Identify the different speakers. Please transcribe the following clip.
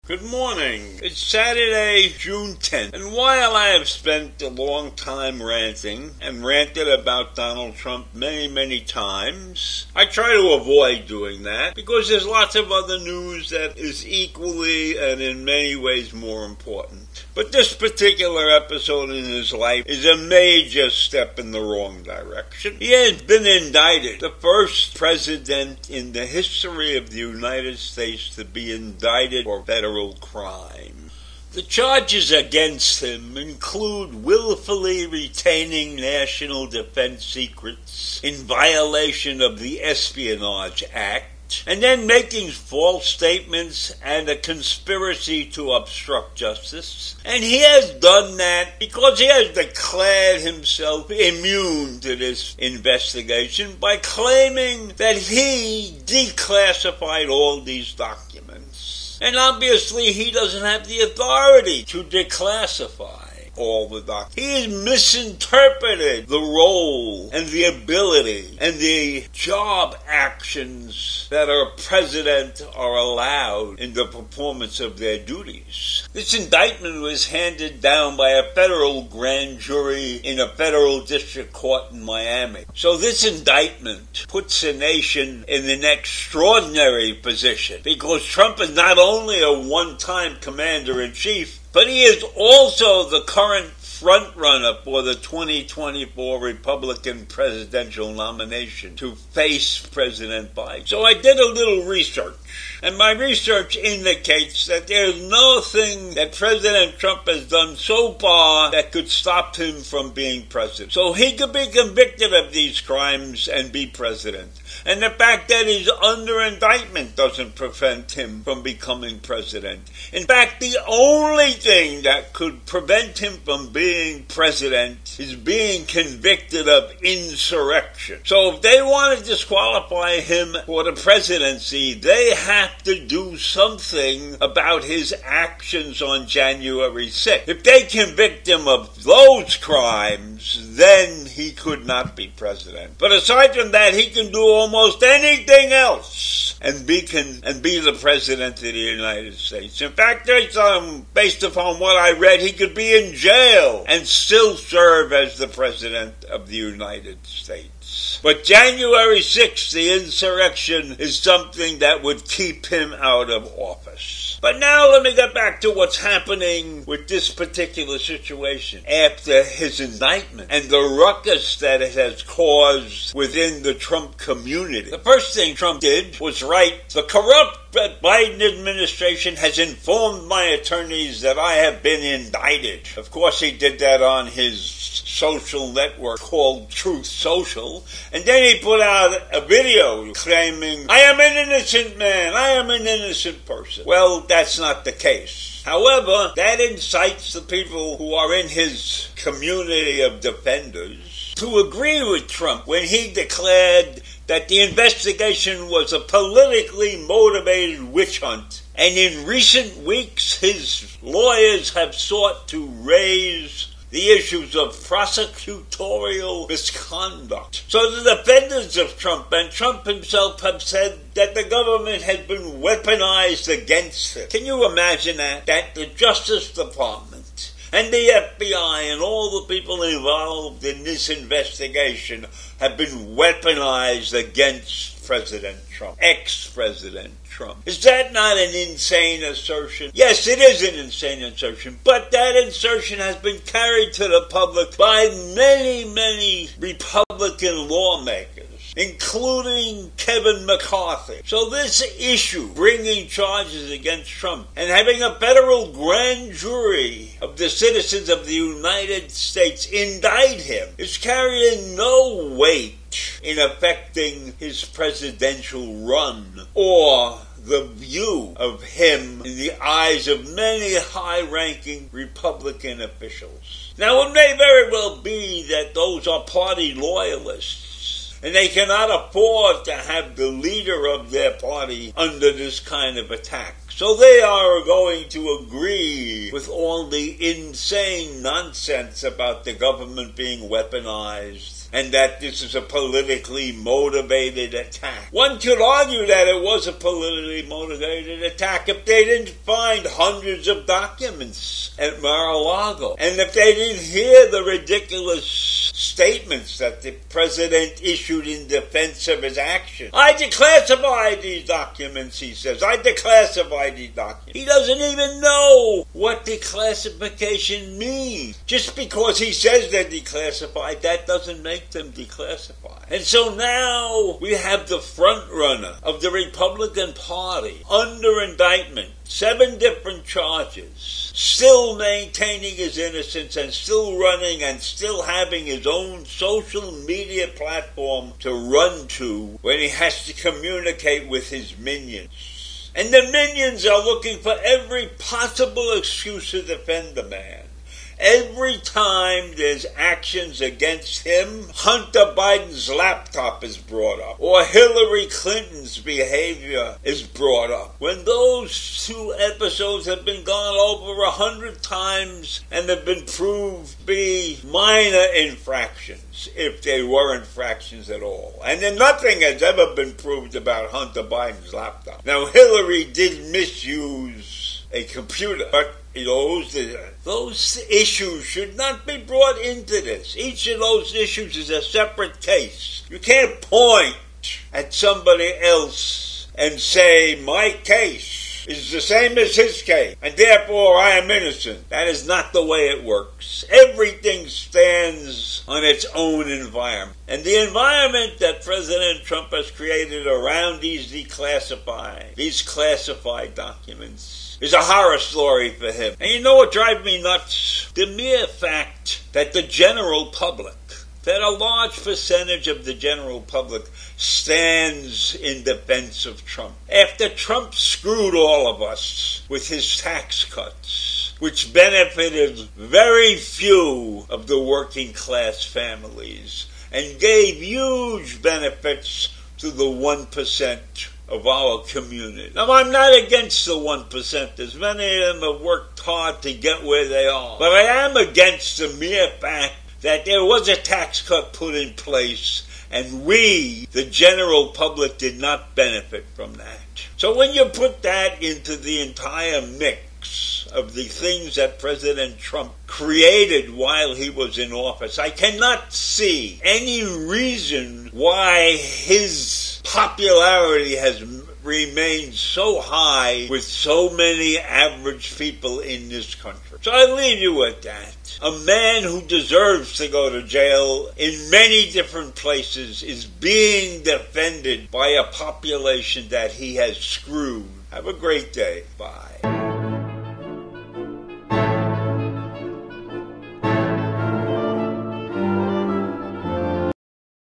Speaker 1: Good morning. It's Saturday, June 10th, and while I have spent a long time ranting and ranted about Donald Trump many times, I try to avoid doing that because there's lots of other news that is equally and in many ways more important. But this particular episode in his life is a major step in the wrong direction. He has been indicted, the first president in the history of the United States to be indicted for federal crime. The charges against him include willfully retaining national defense secrets in violation of the Espionage Act, and then making false statements and a conspiracy to obstruct justice. And he has done that because he has declared himself immune to this investigation by claiming that he declassified all these documents. And obviously he doesn't have the authority to declassify all the documents. He has misinterpreted the role and the ability and the job actions that a president are allowed in the performance of their duties. This indictment was handed down by a federal grand jury in a federal district court in Miami. So this indictment puts the nation in an extraordinary position because Trump is not only a one-time commander-in-chief, but he is also the current front-runner for the 2024 Republican presidential nomination to face President Biden. So I did a little research, and my research indicates that there's nothing that President Trump has done so far that could stop him from being president. So he could be convicted of these crimes and be president. And the fact that he's under indictment doesn't prevent him from becoming president. In fact, the only thing that could prevent him from being president is being convicted of insurrection. So if they want to disqualify him for the presidency, they have to do something about his actions on January 6th. If they convict him of those crimes, then he could not be president. But aside from that, he can do almost anything else and be the president of the United States. In fact, based upon what I read, he could be in jail and still serve as the president of the United States. But January 6th, the insurrection, is something that would keep him out of office. But now let me get back to what's happening with this particular situation after his indictment and the ruckus that it has caused within the Trump community. The first thing Trump did was write, "The corrupt Biden administration has informed my attorneys that I have been indicted." Of course, he did that on his social network called Truth Social. And then he put out a video claiming, "I am an innocent man. I am an innocent person." Well, that's not the case. However, that incites the people who are in his community of defenders to agree with Trump when he declared that the investigation was a politically motivated witch hunt. And in recent weeks, his lawyers have sought to raise the issues of prosecutorial misconduct. So the defenders of Trump and Trump himself have said that the government has been weaponized against him. Can you imagine that? That the Justice Department and the FBI and all the people involved in this investigation have been weaponized against President Trump, ex-President Trump. Is that not an insane assertion? Yes, it is an insane assertion, but that assertion has been carried to the public by many Republican lawmakers, including Kevin McCarthy. So this issue, bringing charges against Trump and having a federal grand jury of the citizens of the United States indict him, is carrying no weight in affecting his presidential run or the view of him in the eyes of many high-ranking Republican officials. Now, it may very well be that those are party loyalists, and they cannot afford to have the leader of their party under this kind of attack. So they are going to agree with all the insane nonsense about the government being weaponized and that this is a politically motivated attack. One could argue that it was a politically motivated attack if they didn't find hundreds of documents at Mar-a-Lago, and if they didn't hear the ridiculous statements that the president issued in defense of his action. I declassified these documents, he says. I declassified these documents. He doesn't even know what declassification means. Just because he says they're declassified, that doesn't make them declassified. And so now we have the front runner of the Republican Party under indictment, 7 different charges, still maintaining his innocence and still running and still having his own social media platform to run to when he has to communicate with his minions. And the minions are looking for every possible excuse to defend the man. Every time there's actions against him, Hunter Biden's laptop is brought up, or Hillary Clinton's behavior is brought up. When those 2 episodes have been gone over 100 times and have been proved to be minor infractions, if they were infractions at all. And then nothing has ever been proved about Hunter Biden's laptop. Now, Hillary did misuse a computer, but those issues should not be brought into this. Each of those issues is a separate case. You can't point at somebody else and say, my case is the same as his case, and therefore I am innocent. That is not the way it works. Everything stands on its own environment. And the environment that President Trump has created around these classified documents is a horror story for him. And you know what drives me nuts? The mere fact that the general public, that a large percentage of the general public stands in defense of Trump. After Trump screwed all of us with his tax cuts, which benefited very few of the working class families and gave huge benefits to the 1% of our community. Now, I'm not against the 1%. Many of them have worked hard to get where they are. But I am against the mere fact that there was a tax cut put in place and we, the general public, did not benefit from that. So when you put that into the entire mix of the things that President Trump created while he was in office, I cannot see any reason why his popularity has remained so high with so many average people in this country. So I leave you with that. A man who deserves to go to jail in many different places is being defended by a population that he has screwed. Have a great day. Bye.